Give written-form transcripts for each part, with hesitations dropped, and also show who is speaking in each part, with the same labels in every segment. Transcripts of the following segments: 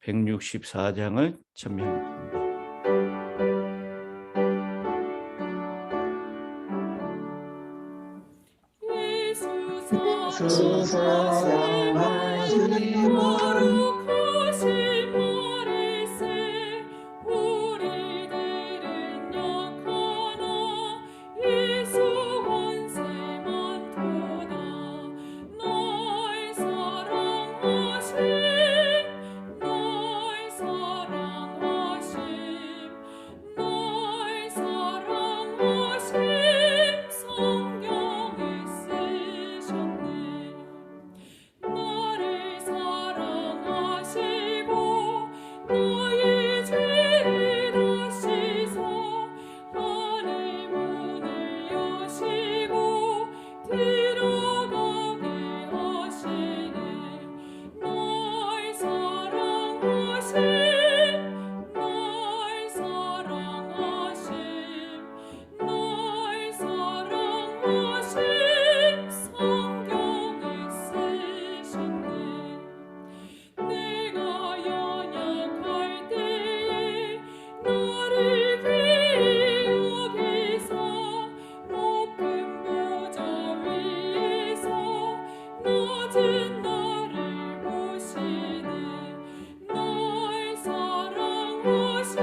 Speaker 1: 164장을 전명합니다.
Speaker 2: 예수 사랑하시니 거룩하신 말일세 우리들은 약하나 예수 권세 많도다 날 사랑하심 날 사랑하심 날 사랑하심 성경에 쓰셨네 나를 사랑하시고 나의 죄를 다 씻어 하늘 문을 여시고 들어가게 하시네 날 사랑하심 날 사랑하심 날 사랑하심 성경에 쓰셨네 내가 연약할 때에 나를 귀히 여기사 높은 보좌 위에서 낮은 나를 보시네 날 사랑하심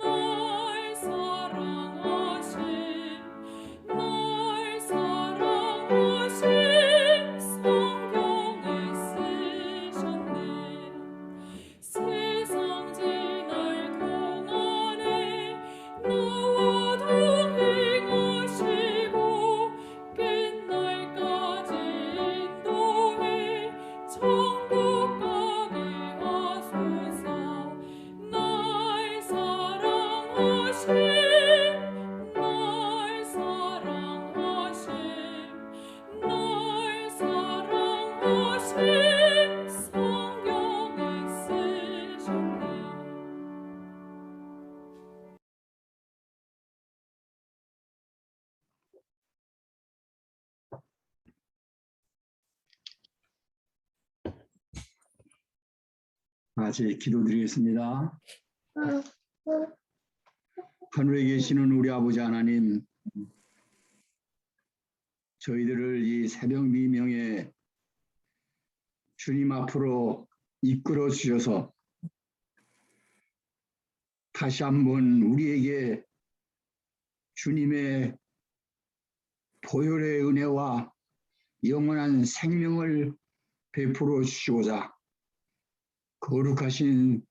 Speaker 2: 날 사랑하심 날 사랑하심 성경에 쓰셨네 세상 지날 동안에 나와 동행하시고 끝날까지 인도해 천국 가게 하소서 날 사랑하심 날 사랑하심 날 사랑하심 성경에 쓰셨네
Speaker 3: 같이 기도드리겠습니다. 하늘에 계시는 우리 아버지 하나님, 저희들을 이 새벽 미명에 주님 앞으로 이끌어 주셔서 다시 한번 우리에게 주님의 보혈의 은혜와 영원한 생명을 베풀어 주시고자 거룩하신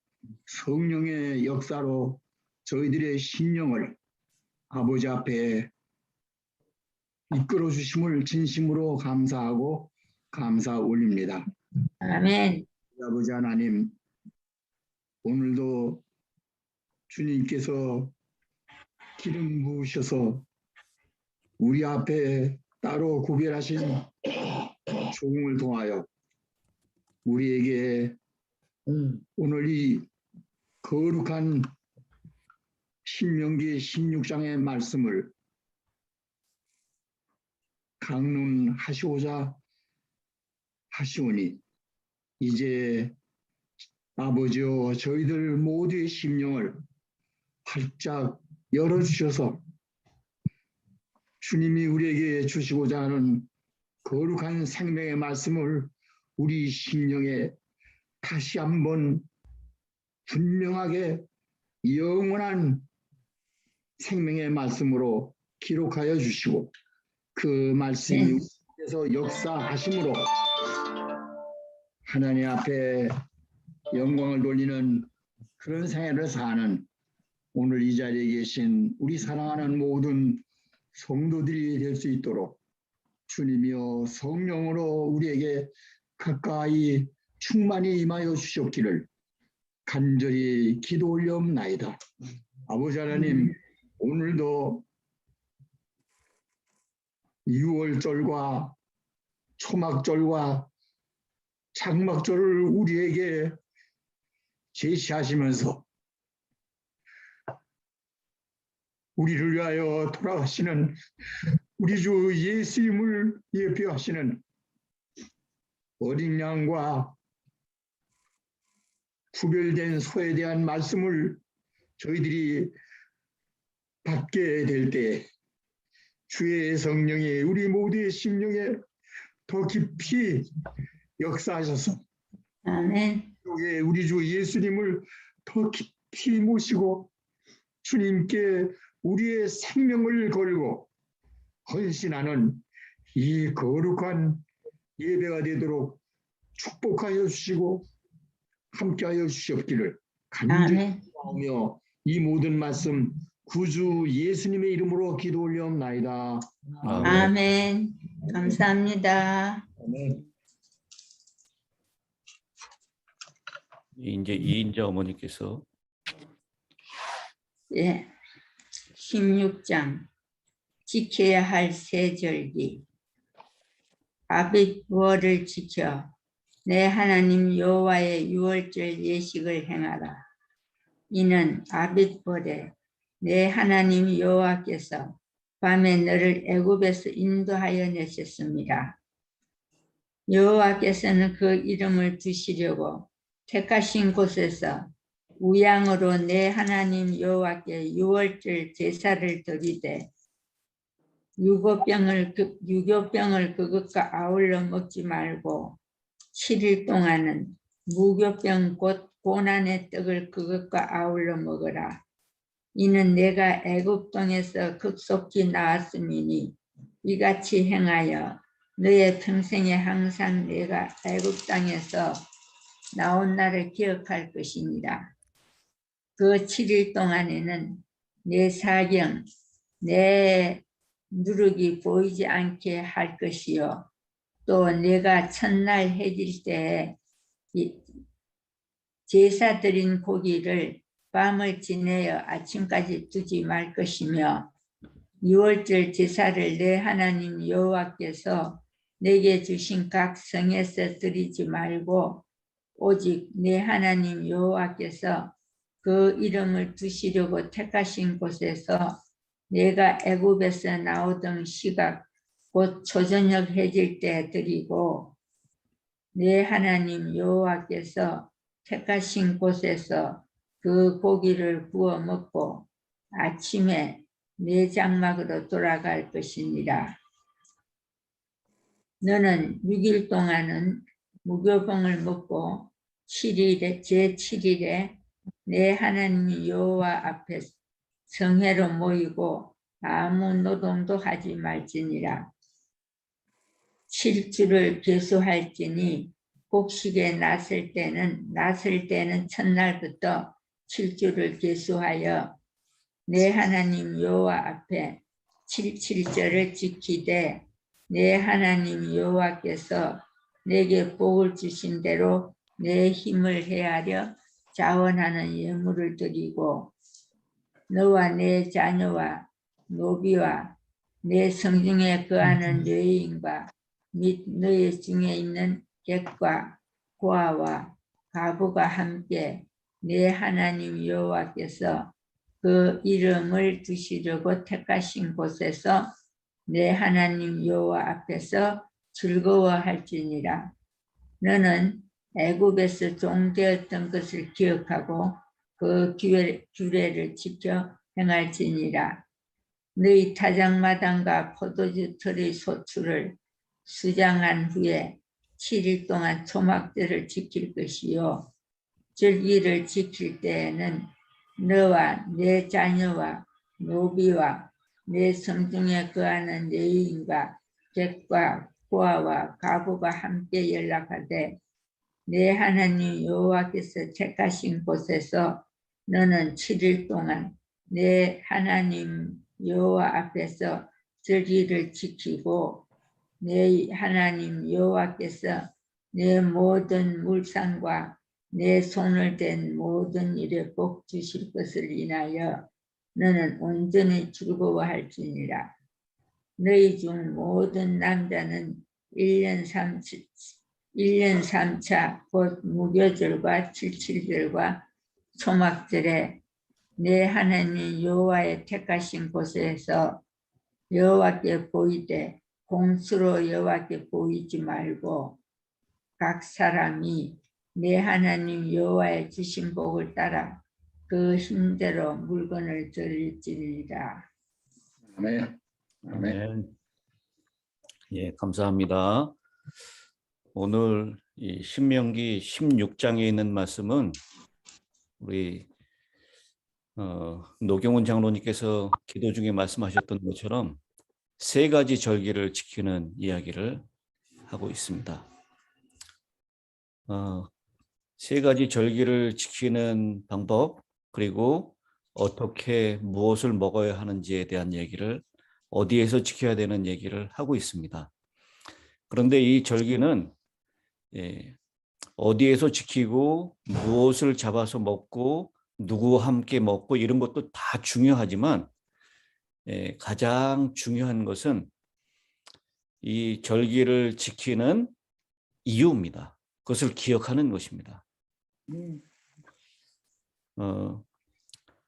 Speaker 3: 성령의 역사로 저희들의 심령을 아버지 앞에 이끌어 주심을 진심으로 감사하고 감사 올립니다.
Speaker 2: 아멘
Speaker 3: 아버지 하나님, 오늘도 주님께서 기름 부으셔서 우리 앞에 따로 구별하신 종을 통하여 우리에게 오늘 이 거룩한 신명기 16장의 말씀을 강론하시고자 하시오니 이제 아버지여 저희들 모두의 심령을 활짝 열어주셔서 주님이 우리에게 주시고자 하는 거룩한 생명의 말씀을 우리 심령에 다시 한번 분명하게 영원한 생명의 말씀으로 기록하여 주시고 그 말씀이 우리에서 역사하심으로 하나님 앞에 영광을 돌리는 그런 생애를 사는 오늘 이 자리에 계신 우리 사랑하는 모든 성도들이 될 수 있도록 주님이여 성령으로 우리에게 가까이 충만히 임하여 주셨기를 간절히 기도 올려옵나이다. 아버지 하나님, 오늘도 6월절과 초막절과 장막절을 우리에게 제시하시면서 우리를 위하여 돌아가시는 우리 주 예수님을 예표하시는 어린 양과 구별된 소에 대한 말씀을 저희들이 받게 될 때 주의 성령이 우리 모두의 심령에 더 깊이 역사하셔서
Speaker 2: 아멘.
Speaker 3: 우리 주 예수님을 더 깊이 모시고 주님께 우리의 생명을 걸고 헌신하는 이 거룩한 예배가 되도록 축복하여 주시고 함께하여 주시옵기를 간절히
Speaker 2: 아멘.
Speaker 3: 바라며 이 모든 말씀 구주 예수님의 이름으로 기도 올려옵나이다.
Speaker 2: 아멘. 감사합니다.
Speaker 3: 아멘.
Speaker 1: 이제 이인자 어머니께서
Speaker 2: 예. 16장 지켜야 할 세절기. 아빗부어를 지켜 내 하나님 여호와의 유월절 예식을 행하라. 이는 아빗부어에 내 하나님 여호와께서 밤에 너를 애굽에서 인도하여 내셨습니다. 여호와께서는 그 이름을 두시려고 택하신 곳에서 우양으로 내 하나님 여호와께 유월절 제사를 드리되 유교병을 그것과 아울러 먹지 말고 7일 동안은 무교병 곧 고난의 떡을 그것과 아울러 먹으라. 이는 내가 애굽 땅에서 급속히 나왔음이니 이같이 행하여 너의 평생에 항상 내가 애굽 땅에서 나온 날을 기억할 것이니라. 그 7일 동안에는 내 사경, 내 누룩이 보이지 않게 할 것이요. 또 내가 첫날 해질 때에 제사 드린 고기를 밤을 지내어 아침까지 두지 말 것이며 유월절 제사를 내 하나님 여호와께서 내게 주신 각 성에서 드리지 말고 오직 내 하나님 여호와께서 그 이름을 두시려고 택하신 곳에서 내가 애굽에서 나오던 시각 곧 초저녁 해질 때 드리고 내 하나님 여호와께서 택하신 곳에서 그 고기를 구워 먹고 아침에 내 장막으로 돌아갈 것이니라. 너는 6일 동안은 무교병을 먹고 제7일에 내 하나님 여호와 앞에 성회로 모이고 아무 노동도 하지 말지니라. 7주를 계수할지니 곡식에 났을 때는 첫날부터 7주를 계수하여 내 하나님 여호와 앞에 7.7절을 지키되 내 하나님 여호와께서 내게 복을 주신 대로 내 힘을 헤아려 자원하는 예물을 드리고 너와 내 자녀와 노비와 내 성중에 거하는 여인과 및 너희 중에 있는 객과 고아와 가부가 함께 내 하나님 여호와께서 그 이름을 두시려고 택하신 곳에서 내 하나님 여호와 앞에서 즐거워할지니라. 너는 애굽에서 종되었던 것을 기억하고 그 규례를 지켜 행할지니라. 너희 타작마당과 포도주 틀의 소출을 수장한 후에 7일 동안 초막절을 지킬 것이요. 절기를 지킬 때에는 너와 내 자녀와 노비와 내 성중에 거하는 여인과 객과 고아와 가부가 함께 연락하되 내 하나님 여호와께서 택하신 곳에서 너는 7일 동안 내 하나님 여호와 앞에서 절기를 지키고 내 하나님 여호와께서 내 모든 물상과 내 손을 댄 모든 일에 복 주실 것을 인하여 너는 온전히 즐거워할지니라. 너희 중 모든 남자는 1년 3차 곧 무교절과 7.7절과 초막절에 내 하나님 여호와의 택하신 곳에서 여호와께 보이되 공수로 여호와께 보이지 말고 각 사람이 내 하나님 여호와의 주신 복을 따라 그 힘대로 물건을 드릴지니라.
Speaker 1: 아멘. 아멘.
Speaker 4: 아멘. 예, 감사합니다. 오늘 이 신명기 16장에 있는 말씀은 우리 노경훈 장로님께서 기도 중에 말씀하셨던 것처럼 세 가지 절기를 지키는 이야기를 하고 있습니다. 세 가지 절기를 지키는 방법, 그리고 어떻게 무엇을 먹어야 하는지에 대한 얘기를, 어디에서 지켜야 되는 얘기를 하고 있습니다. 그런데 이 절기는 어디에서 지키고 무엇을 잡아서 먹고 누구와 함께 먹고 이런 것도 다 중요하지만 가장 중요한 것은 이 절기를 지키는 이유입니다. 그것을 기억하는 것입니다.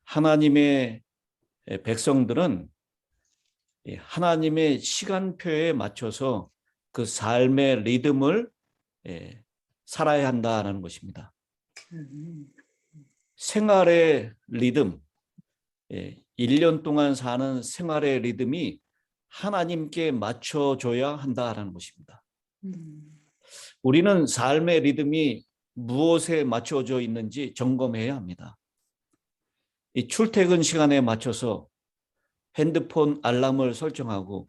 Speaker 4: 하나님의 백성들은 하나님의 시간표에 맞춰서 그 삶의 리듬을 살아야 한다는 것입니다. 생활의 리듬, 1년 동안 사는 생활의 리듬이 하나님께 맞춰줘야 한다는 것입니다. 우리는 삶의 리듬이 무엇에 맞춰져 있는지 점검해야 합니다. 이 출퇴근 시간에 맞춰서 핸드폰 알람을 설정하고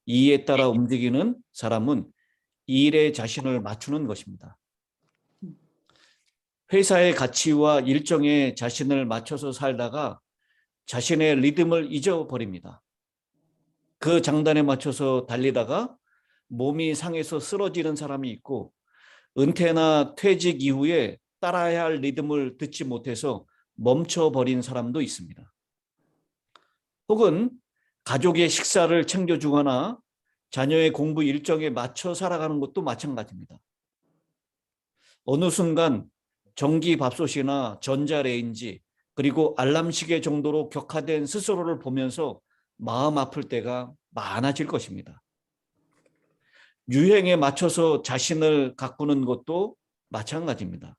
Speaker 4: 이에 따라 움직이는 사람은 일에 자신을 맞추는 것입니다. 회사의 가치와 일정에 자신을 맞춰서 살다가 자신의 리듬을 잊어버립니다. 그 장단에 맞춰서 달리다가 몸이 상해서 쓰러지는 사람이 있고, 은퇴나 퇴직 이후에 따라야 할 리듬을 듣지 못해서 멈춰버린 사람도 있습니다. 혹은 가족의 식사를 챙겨주거나 자녀의 공부 일정에 맞춰 살아가는 것도 마찬가지입니다. 어느 순간 전기밥솥이나 전자레인지 그리고 알람시계 정도로 격화된 스스로를 보면서 마음 아플 때가 많아질 것입니다. 유행에 맞춰서 자신을 가꾸는 것도 마찬가지입니다.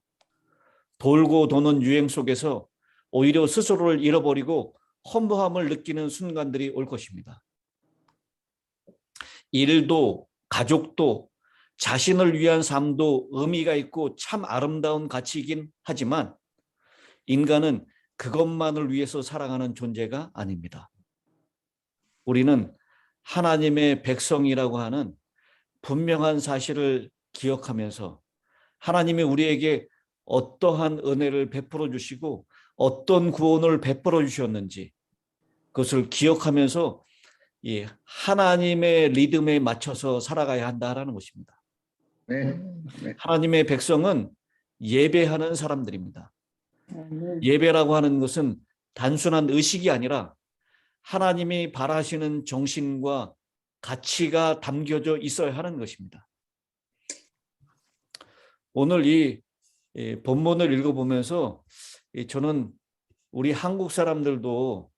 Speaker 4: 돌고 도는 유행 속에서 오히려 스스로를 잃어버리고 허무함을 느끼는 순간들이 올 것입니다. 일도 가족도 자신을 위한 삶도 의미가 있고 참 아름다운 가치이긴 하지만 인간은 그것만을 위해서 살아가는 존재가 아닙니다. 우리는 하나님의 백성이라고 하는 분명한 사실을 기억하면서 하나님이 우리에게 어떠한 은혜를 베풀어 주시고 어떤 구원을 베풀어 주셨는지 그것을 기억하면서 하나님의 리듬에 맞춰서 살아가야 한다는 것입니다.
Speaker 1: 네.
Speaker 4: 하나님의 백성은 예배하는 사람들입니다. 예배라고 하는 것은 단순한 의식이 아니라 하나님이 바라시는 정신과 가치가 담겨져 있어야 하는 것입니다. 오늘 이 본문을 읽어보면서 저는 우리 한국 사람들도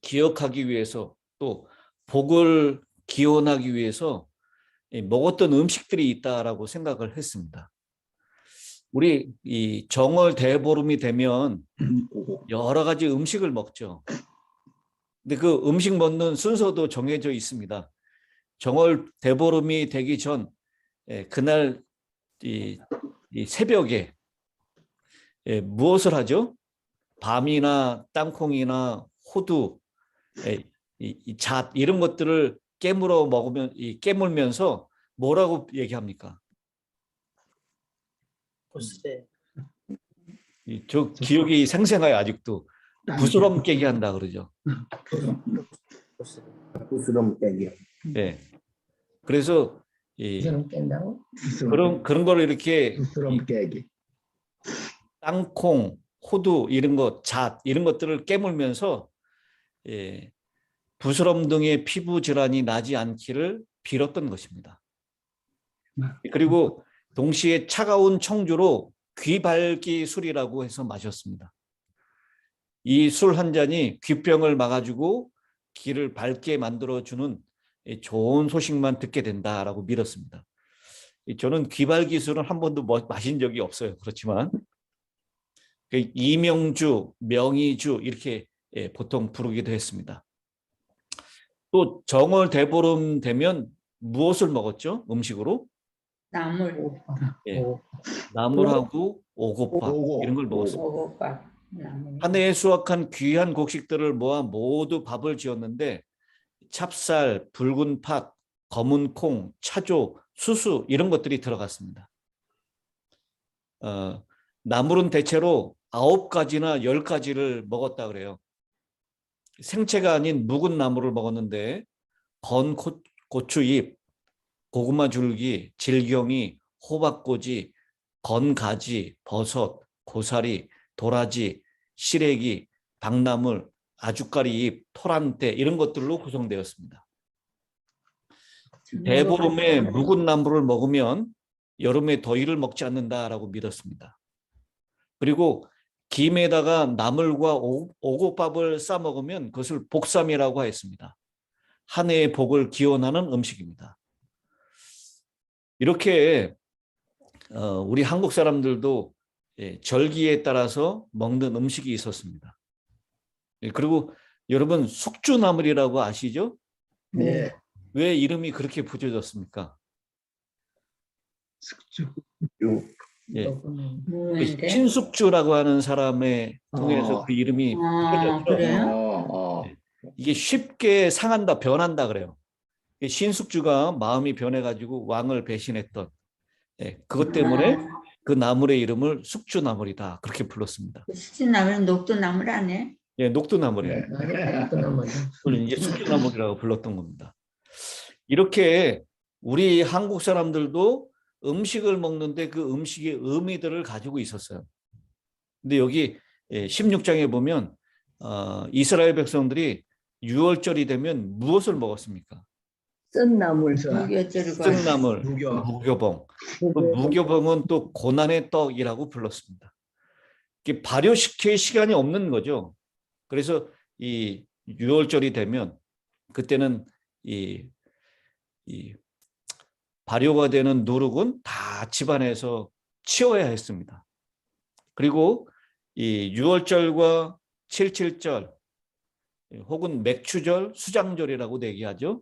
Speaker 4: 기억하기 위해서 또 복을 기원하기 위해서 먹었던 음식들이 있다라고 생각을 했습니다. 우리 이 정월 대보름이 되면 여러 가지 음식을 먹죠. 근데 그 음식 먹는 순서도 정해져 있습니다. 정월 대보름이 되기 전 그날 이 새벽에 무엇을 하죠? 밤이나 땅콩이나 호두, 잣 이런 것들을 깨물어 먹으면 깨물면서 뭐라고 얘기합니까? 저 기억이 생생해요. 아직도 부스럼 깨기 한다 그러죠.
Speaker 1: 부스럼 깨기.
Speaker 4: 네. 그래서
Speaker 1: 부스럼 깬다고?
Speaker 4: 그런 걸 이렇게
Speaker 1: 부스럼 깨기.
Speaker 4: 땅콩, 호두 이런 것, 잣 이런 것들을 깨물면서 부스럼 등의 피부 질환이 나지 않기를 빌었던 것입니다. 그리고 동시에 차가운 청주로 귀밝기 술이라고 해서 마셨습니다. 이 술 한 잔이 귀병을 막아주고 귀를 밝게 만들어주는 좋은 소식만 듣게 된다라고 믿었습니다. 저는 귀발기술은 한 번도 마신 적이 없어요. 그렇지만 이명주, 명의주 이렇게 보통 부르기도 했습니다. 또 정월 대보름 되면 무엇을 먹었죠? 음식으로?
Speaker 2: 나물,
Speaker 4: 예, 나물하고 오곡밥 이런 걸 먹었습니다.
Speaker 2: 오곡밥, 나물.
Speaker 4: 한 해에 수확한 귀한 곡식들을 모아 모두 밥을 지었는데 찹쌀, 붉은 팥, 검은 콩, 차조, 수수 이런 것들이 들어갔습니다. 나물은 대체로 9가지나 10가지를 먹었다 그래요. 생채가 아닌 묵은 나물을 먹었는데 건 고추잎, 고구마 줄기, 질경이, 호박꼬지, 건가지, 버섯, 고사리, 도라지, 시래기, 박나물, 아주까리잎, 토란대 이런 것들로 구성되었습니다. 대보름에 묵은 나물을 먹으면 여름에 더위를 먹지 않는다라고 믿었습니다. 그리고 김에다가 나물과 오곡밥을 싸 먹으면 그것을 복삼이라고 했습니다. 한 해의 복을 기원하는 음식입니다. 이렇게 우리 한국 사람들도 절기에 따라서 먹는 음식이 있었습니다. 그리고 여러분 숙주나물이라고 아시죠?
Speaker 1: 네.
Speaker 4: 왜 이름이 그렇게 붙여졌습니까?
Speaker 1: 숙주.
Speaker 4: 예.
Speaker 2: 뭐인데?
Speaker 4: 신숙주라고 하는 사람에 통해서 그 이름이 붙여졌죠.
Speaker 2: 그래요?
Speaker 4: 이게 쉽게 상한다, 변한다 그래요. 신숙주가 마음이 변해가지고 왕을 배신했던 그것 때문에 그 나물의 이름을 숙주나물이다 그렇게 불렀습니다.
Speaker 2: 숙주나물은 녹두나물 아니에요?
Speaker 4: 예, 녹두나물이에요.
Speaker 2: 녹두나물.
Speaker 4: 그걸 이제 숙주나물이라고 불렀던 겁니다. 이렇게 우리 한국 사람들도 음식을 먹는데 그 음식의 의미들을 가지고 있었어요. 근데 여기 16장에 보면 이스라엘 백성들이 유월절이 되면 무엇을 먹었습니까?
Speaker 1: 쓴 나물.
Speaker 4: 쓴 나물, 무교봉. 그 무교봉은 또 고난의 떡이라고 불렀습니다. 이게 발효시킬 시간이 없는 거죠. 그래서 이 유월절이 되면 그때는 이 발효가 되는 누룩은 다 집안에서 치워야 했습니다. 그리고 이 유월절과 칠칠절 혹은 맥추절, 수장절이라고 얘기하죠.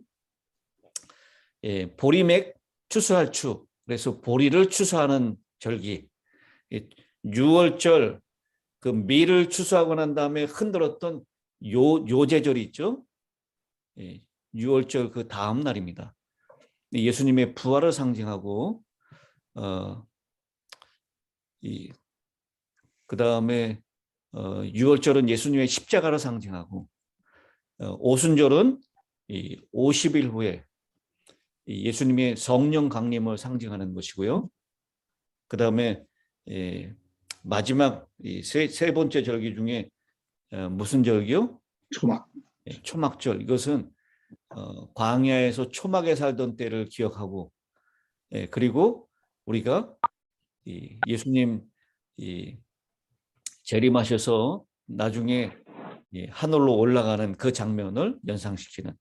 Speaker 4: 보리맥 추수할 추, 그래서 보리를 추수하는 절기. 유월절 그 밀을 추수하고 난 다음에 흔들었던 요제절이 있죠. 유월절 그 다음 날입니다. 예수님의 부활을 상징하고 그 다음에 유월절은 예수님의 십자가를 상징하고 오순절은 50일 후에 예수님의 성령 강림을 상징하는 것이고요. 그 다음에 마지막 세 번째 절기 중에 무슨 절기요? 초막절. 이것은 광야에서 초막에 살던 때를 기억하고 그리고 우리가 예수님 재림하셔서 나중에 하늘로 올라가는 그 장면을 연상시키는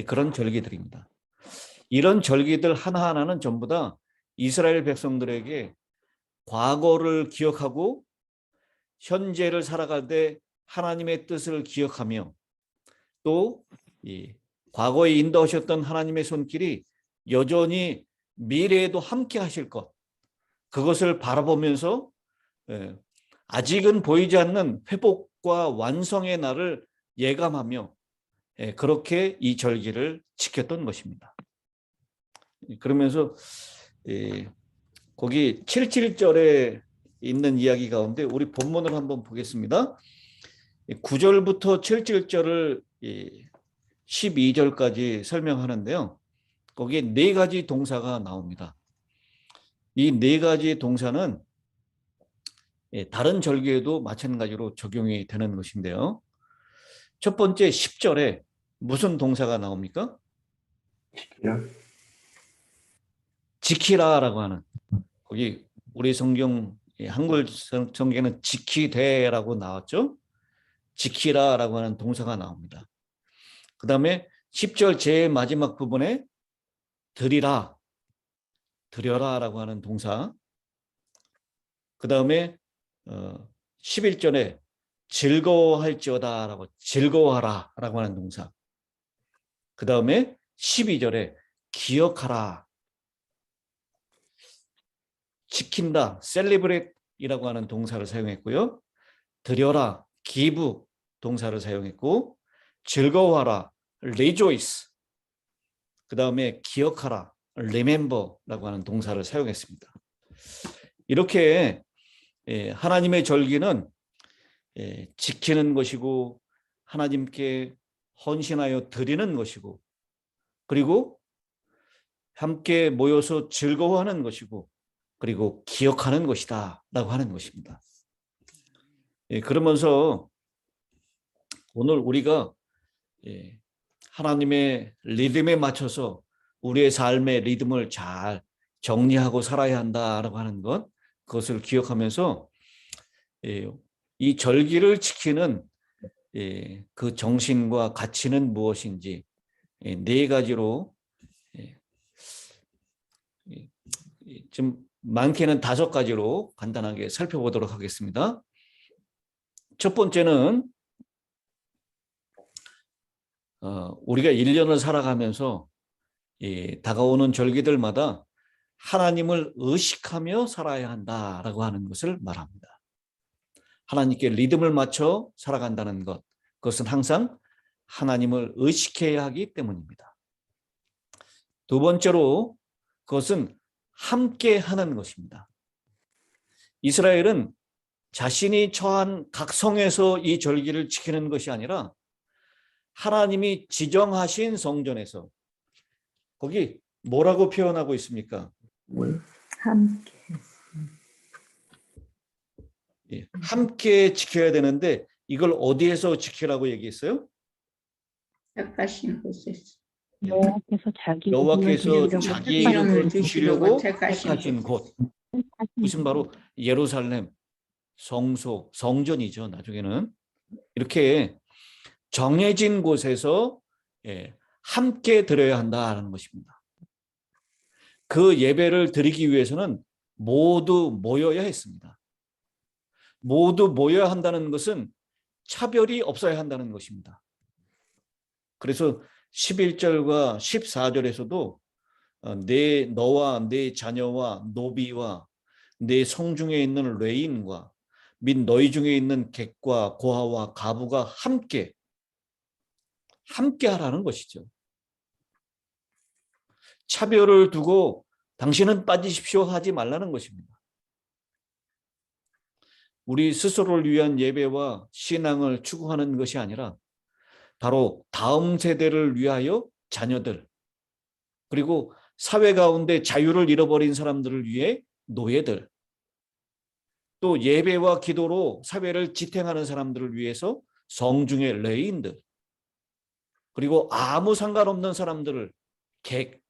Speaker 4: 그런 절기들입니다. 이런 절기들 하나하나는 전부 다 이스라엘 백성들에게 과거를 기억하고 현재를 살아갈 때 하나님의 뜻을 기억하며 또 과거에 인도하셨던 하나님의 손길이 여전히 미래에도 함께 하실 것, 그것을 바라보면서 아직은 보이지 않는 회복과 완성의 날을 예감하며 그렇게 이 절기를 지켰던 것입니다. 그러면서 거기 77절에 있는 이야기 가운데 우리 본문을 한번 보겠습니다. 9절부터 77절을 12절까지 설명하는데요. 거기에 4가지 동사가 나옵니다. 이 4가지 동사는 다른 절기에도 마찬가지로 적용이 되는 것인데요. 첫 번째 10절에 무슨 동사가 나옵니까? 지키라라고 하는, 거기 우리 성경 한글 성경에는 지키되라고 나왔죠. 지키라라고 하는 동사가 나옵니다. 그 다음에 10절 제일 마지막 부분에 드리라 드려라라고 하는 동사. 그 다음에 11절에 즐거워할지어다라고 즐거워하라라고 하는 동사. 그 다음에 12절에 기억하라, 지킨다, celebrate이라고 하는 동사를 사용했고요. 드려라, give 동사를 사용했고, 즐거워하라, rejoice, 그 다음에 기억하라, remember라고 하는 동사를 사용했습니다. 이렇게 하나님의 절기는 지키는 것이고 하나님께 헌신하여 드리는 것이고, 그리고 함께 모여서 즐거워하는 것이고, 그리고 기억하는 것이다 라고 하는 것입니다. 그러면서 오늘 우리가 하나님의 리듬에 맞춰서 우리의 삶의 리듬을 잘 정리하고 살아야 한다라고 하는 것, 그것을 기억하면서 이 절기를 지키는 그 정신과 가치는 무엇인지 네 가지로, 좀 많게는 5가지로 간단하게 살펴보도록 하겠습니다. 첫 번째는 우리가 1년을 살아가면서 다가오는 절기들마다 하나님을 의식하며 살아야 한다라고 하는 것을 말합니다. 하나님께 리듬을 맞춰 살아간다는 것, 그것은 항상 하나님을 의식해야 하기 때문입니다. 두 번째로 그것은 함께 하는 것입니다. 이스라엘은 자신이 처한 각 성에서 이 절기를 지키는 것이 아니라 하나님이 지정하신 성전에서, 거기 뭐라고 표현하고 있습니까?
Speaker 1: 함께.
Speaker 4: 함께 지켜야 되는데 이걸 어디에서 지키라고 얘기했어요?
Speaker 2: 택하신 곳에서.
Speaker 5: 여호와께서 자기
Speaker 4: 여호와께서 자기 이름을 두시려고
Speaker 2: 택하신
Speaker 4: 택하신 곳. 무슨 바로 예루살렘, 성소, 성전이죠. 나중에는 이렇게 정해진 곳에서 함께 드려야 한다는 것입니다. 그 예배를 드리기 위해서는 모두 모여야 했습니다. 모두 모여야 한다는 것은 차별이 없어야 한다는 것입니다. 그래서 11절과 14절에서도 너와 네 자녀와 노비와 네 성중에 있는 레인과 및 너희 중에 있는 객과 고아와 가부가 함께 하라는 것이죠. 차별을 두고 당신은 빠지십시오 하지 말라는 것입니다. 우리 스스로를 위한 예배와 신앙을 추구하는 것이 아니라 바로 다음 세대를 위하여 자녀들, 그리고 사회 가운데 자유를 잃어버린 사람들을 위해 노예들, 또 예배와 기도로 사회를 지탱하는 사람들을 위해서 성중의 레인들, 그리고 아무 상관없는 사람들을 객,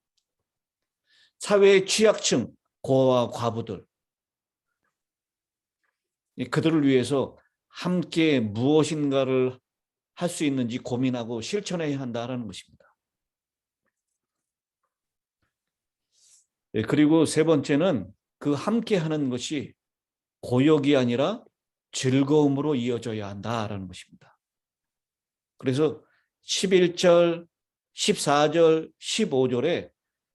Speaker 4: 사회의 취약층, 고아와 과부들, 그들을 위해서 함께 무엇인가를 할 수 있는지 고민하고 실천해야 한다는 것입니다. 그리고 세 번째는 그 함께 하는 것이 고역이 아니라 즐거움으로 이어져야 한다는 것입니다. 그래서 11절, 14절, 15절에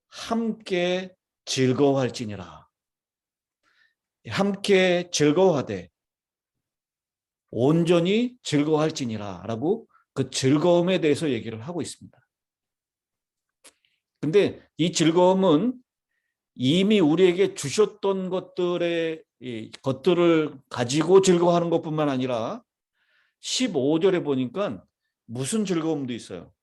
Speaker 4: 함께 즐거워할지니라, 함께 즐거워하되 온전히 즐거워할지니라 라고 그 즐거움에 대해서 얘기를 하고 있습니다. 근데 이 즐거움은 이미 우리에게 주셨던 것들을 가지고 즐거워하는 것뿐만 아니라 15절에 보니까 무슨 즐거움도 있어요.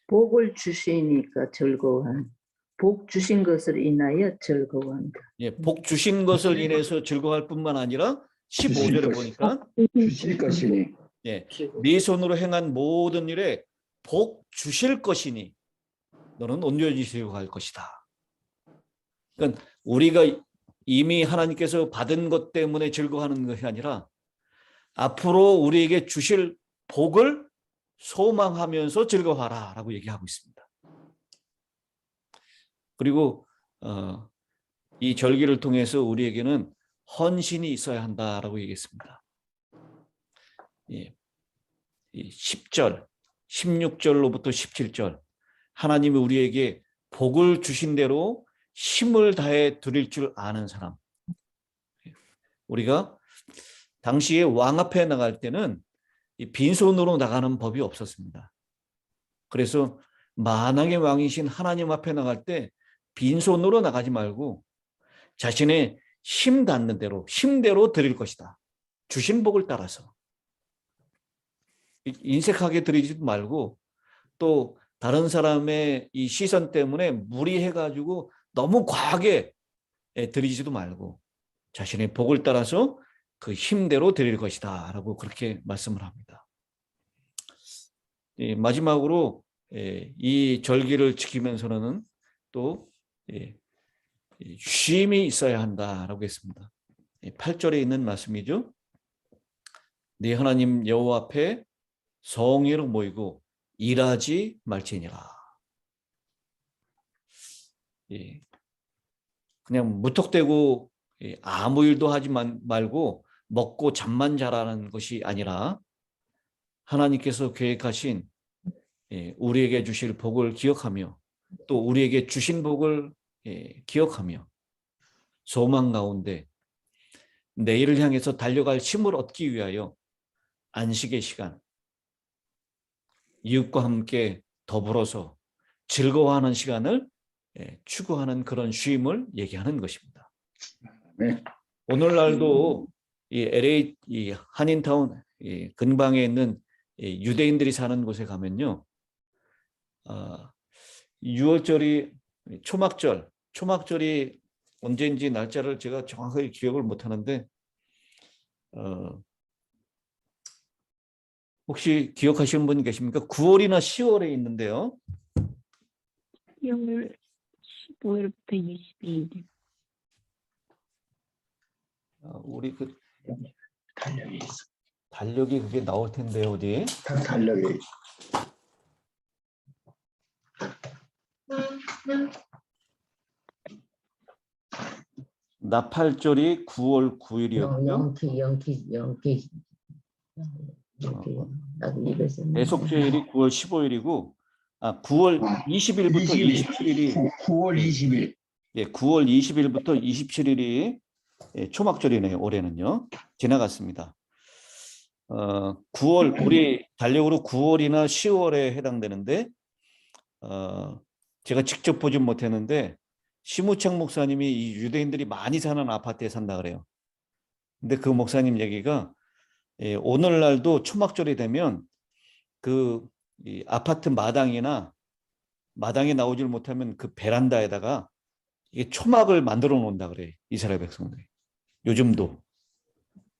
Speaker 1: 복을 주시니까 즐거워한. 복 주신 것을 인하여 즐거워한다.
Speaker 4: 복 주신 것을 인해서 즐거워할 뿐만 아니라 15절에 보니까
Speaker 3: 주실 것이니
Speaker 4: 네 손으로 행한 모든 일에 복 주실 것이니 너는 온전히 즐거워할 것이다. 그러니까 우리가 이미 하나님께서 받은 것 때문에 즐거워하는 것이 아니라 앞으로 우리에게 주실 복을 소망하면서 즐거워하라 라고 얘기하고 있습니다. 그리고 이 절기를 통해서 우리에게는 헌신이 있어야 한다라고 얘기했습니다. 이 10절, 16절로부터 17절 하나님이 우리에게 복을 주신 대로 힘을 다해 드릴 줄 아는 사람. 우리가 당시에 왕 앞에 나갈 때는 이 빈손으로 나가는 법이 없었습니다. 그래서 만왕의 왕이신 하나님 앞에 나갈 때 빈손으로 나가지 말고 자신의 힘 닿는 대로 힘대로 드릴 것이다. 주신 복을 따라서. 인색하게 드리지 말고 또 다른 사람의 이 시선 때문에 무리해가지고 너무 과하게 드리지도 말고 자신의 복을 따라서 그 힘대로 드릴 것이다 라고 그렇게 말씀을 합니다. 마지막으로 이 절기를 지키면서는 또 쉼이 있어야 한다라고 했습니다. 8절에 있는 말씀이죠. 네 하나님 여호와 앞에 성회로 모이고 일하지 말지니라. 그냥 무턱대고 아무 일도 하지 말고 먹고 잠만 자라는 것이 아니라 하나님께서 계획하신 우리에게 주실 복을 기억하며 또 우리에게 주신 복을 기억하며 소망 가운데 내일을 향해서 달려갈 힘을 얻기 위하여 안식의 시간, 이웃과 함께 더불어서 즐거워하는 시간을 추구하는 그런 쉼을 얘기하는 것입니다.
Speaker 3: 네.
Speaker 4: 오늘날도 이 LA 이 한인타운 근방에 있는 유대인들이 사는 곳에 가면요, 6월절이 초막절이 언제인지 날짜를 제가 정확하게 기억을 못하는데 혹시 기억하시는 분 계십니까? 9월이나 10월에 있는데요.
Speaker 5: 10월 15일부터 22일.
Speaker 4: 우리 그
Speaker 3: 달력이 있어.
Speaker 4: 달력이 그게 나올 텐데 어디?
Speaker 3: 달력이.
Speaker 4: 나팔절이 9월 9일이었고요.
Speaker 1: 영기 나도 입에서
Speaker 4: 대속죄일이 9월 15일이고 9월 20일부터 27일이
Speaker 3: 9월 20일.
Speaker 4: 9월 20일부터 27일이 초막절이네요. 올해는요. 지나갔습니다. 9월 우리 달력으로 9월이나 10월에 해당되는데 제가 직접 보진 못했는데 심우창 목사님이 이 유대인들이 많이 사는 아파트에 산다 그래요. 근데 그 목사님 얘기가 오늘날도 초막절이 되면 그 이 아파트 마당에 나오질 못하면 그 베란다에다가 이게 초막을 만들어 놓는다 그래 이스라엘 백성들이 요즘도.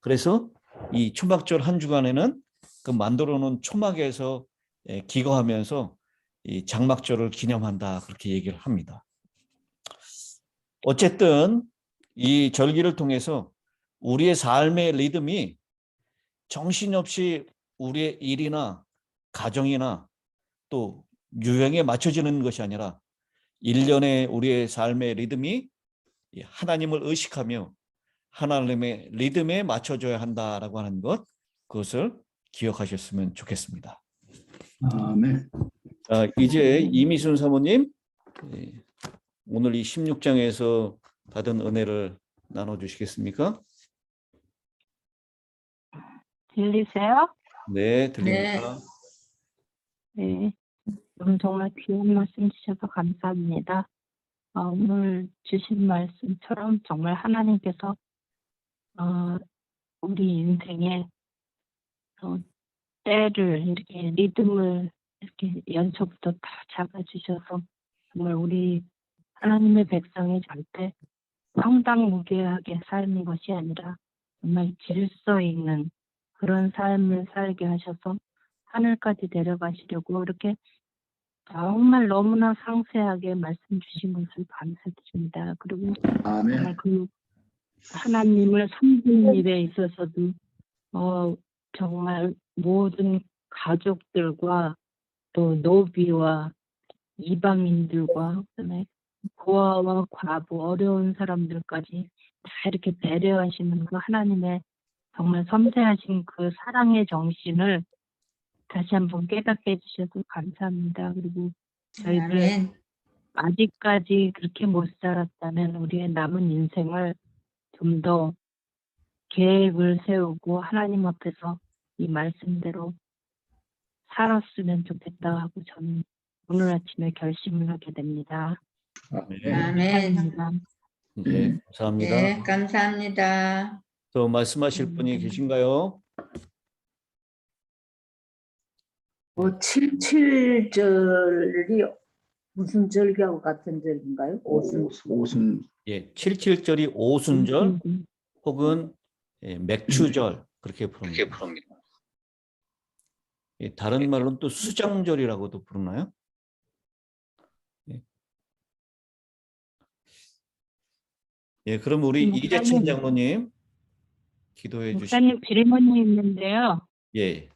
Speaker 4: 그래서 이 초막절 한 주간에는 그 만들어 놓은 초막에서 기거하면서 이 장막절을 기념한다 그렇게 얘기를 합니다. 어쨌든 이 절기를 통해서 우리의 삶의 리듬이 정신없이 우리의 일이나 가정이나 또 유행에 맞춰지는 것이 아니라 일련의 우리의 삶의 리듬이 하나님을 의식하며 하나님의 리듬에 맞춰줘야 한다라고 하는 것, 그것을 기억하셨으면 좋겠습니다.
Speaker 3: 아멘.
Speaker 4: 이제 이미순 사모님, 오늘 이 16장에서 받은 은혜를 나눠주시겠습니까?
Speaker 5: 들리세요?
Speaker 4: 네, 들립니다.
Speaker 5: 네. 오늘 정말 귀한 말씀 주셔서 감사합니다. 오늘 주신 말씀처럼 정말 하나님께서 우리 인생에 때를 이렇게 리듬을 이렇게 연초부터 다 잡아주셔서 정말 우리 하나님의 백성이 절대 황당무계하게 사는 것이 아니라 정말 질서 있는 그런 삶을 살게 하셔서 하늘까지 데려가시려고 이렇게 정말 너무나 상세하게 말씀 주신 것을 감사드립니다. 그리고
Speaker 3: 아멘.
Speaker 5: 정말 그 하나님을 섬기는 일에 있어서도 정말 모든 가족들과 또 노비와 이방인들과 그다음에 고아와 과부, 어려운 사람들까지 다 이렇게 배려하시는 그 하나님의 정말 섬세하신 그 사랑의 정신을 다시 한번 깨닫게 해주셔서 감사합니다. 그리고 저희들
Speaker 2: 아멘.
Speaker 5: 아직까지 그렇게 못 살았다면 우리의 남은 인생을 좀 더 계획을 세우고 하나님 앞에서 이 말씀대로 살았으면 좋겠다 하고 저는 오늘 아침에 결심을 하게 됩니다.
Speaker 4: 네,
Speaker 2: 아멘.
Speaker 5: 감사합니다.
Speaker 4: 네, 감사합니다.
Speaker 2: 네, 감사합니다.
Speaker 4: 또 말씀하실 분이 계신가요?
Speaker 1: 77절이 무슨 절기하고 같은 절인가요? 오순.
Speaker 4: 예, 77절이 오순절 혹은 맥추절 그렇게 부릅니다. 예, 다른 말로는 또 수장절이라고도 부르나요? 예. 예, 그럼 우리
Speaker 5: 목사님.
Speaker 4: 이재천 장로님 기도해 주시죠.
Speaker 5: 목사님 질문이 있는데요.
Speaker 4: 예,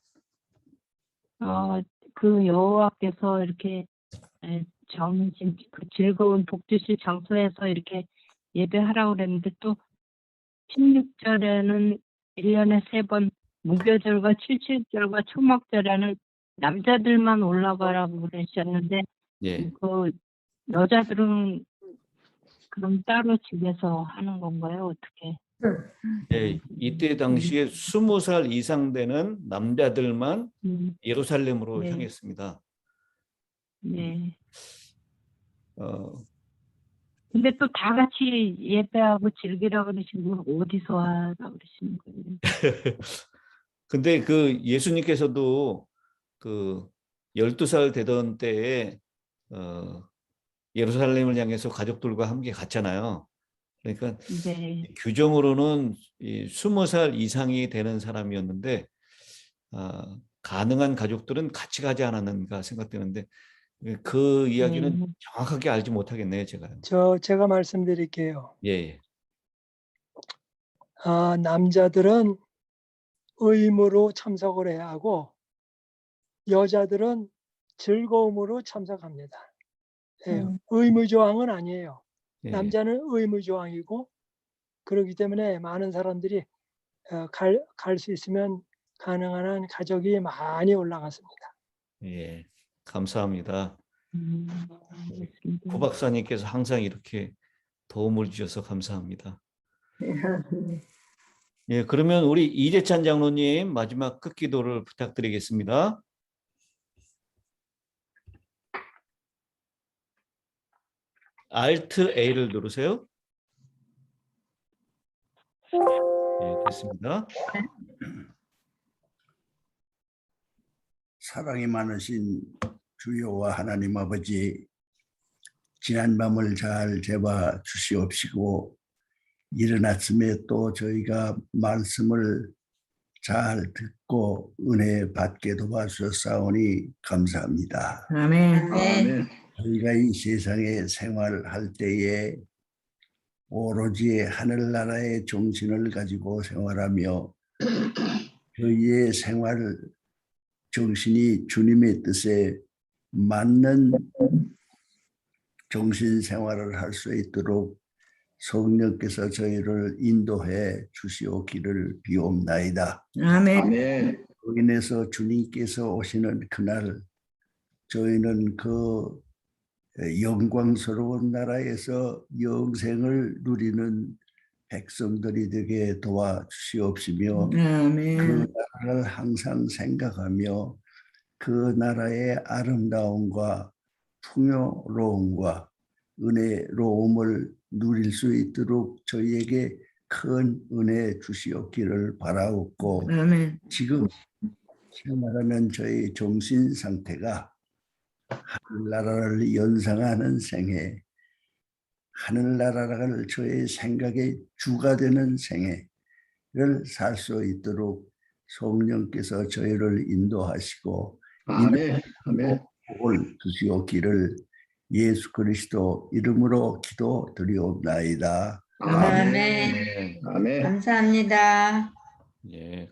Speaker 5: 그 여호와께서 이렇게 정신 그 즐거운 복주실 장소에서 이렇게 예배하라고 그랬는데 또 16절에는 1년에 3번 무교절과 77절과 초막절에는 남자들만 올라가라고 그러셨는데
Speaker 4: 예.
Speaker 5: 그 여자들은 그럼 따로 집에서 하는 건가요? 어떻게?
Speaker 4: 예, 이때 당시에 20살 이상 되는 남자들만 예루살렘으로
Speaker 5: 네.
Speaker 4: 향했습니다.
Speaker 5: 네.
Speaker 4: 근데
Speaker 5: 근데 또 다 같이 예배하고 즐기라고 그러시는 건 어디서 하라고 그러시는 거예요?
Speaker 4: 근데 그 예수님께서도 그 12살 되던 때에 예루살렘을 향해서 가족들과 함께 갔잖아요. 그러니까
Speaker 5: 네.
Speaker 4: 규정으로는 20살 이상이 되는 사람이었는데 가능한 가족들은 같이 가지 않았는가 생각되는데 그 이야기는 정확하게 알지 못하겠네요, 제가요.
Speaker 6: 제가 말씀드릴게요.
Speaker 4: 예.
Speaker 6: 남자들은 의무로 참석을 해야 하고 여자들은 즐거움으로 참석합니다. 예, 의무조항은 아니에요.
Speaker 4: 예.
Speaker 6: 남자는 의무조항이고 그렇기 때문에 많은 사람들이 갈 수 있으면 가능한 한 가족이 많이 올라갔습니다.
Speaker 4: 예. 감사합니다.
Speaker 5: 알겠습니다.
Speaker 4: 구 박사님께서 항상 이렇게 도움을 주셔서 감사합니다. 예, 그러면 우리 이재찬 장로님 마지막 끝기도를 부탁드리겠습니다. Alt A를 누르세요. 예, 됐습니다.
Speaker 7: 사랑이 많으신 주여와 하나님 아버지, 지난 밤을 잘 재봐 주시옵시고 이른 아침에 또 저희가 말씀을 잘 듣고 은혜 받게 도와주셨사오니 감사합니다.
Speaker 1: 아멘.
Speaker 2: 아멘.
Speaker 7: 저희가 이 세상에 생활할 때에 오로지 하늘나라의 정신을 가지고 생활하며 저희의 생활 정신이 주님의 뜻에 맞는 정신 생활을 할 수 있도록 성령께서 저희를 인도해 주시옵기를 비옵나이다.
Speaker 1: 아멘.
Speaker 7: 그로 인해서 주님께서 오시는 그날 저희는 그 영광스러운 나라에서 영생을 누리는 백성들이 되게 도와주시옵시며
Speaker 1: 아멘.
Speaker 7: 그 나라를 항상 생각하며 그 나라의 아름다움과 풍요로움과 은혜로움을 누릴 수 있도록 저희에게 큰 은혜 주시옵기를 바라옵고
Speaker 1: 아멘.
Speaker 7: 지금 생활하는 저희 정신 상태가 하늘나라를 연상하는 생애, 하늘나라를 저의 생각의 주가 되는 생애를 살 수 있도록 성령께서 저희를 인도하시고 복을 주시옵기를 예수 그리스도 이름으로 기도드리옵나이다.
Speaker 2: 아멘.
Speaker 3: 아멘.
Speaker 2: 감사합니다.
Speaker 4: 예.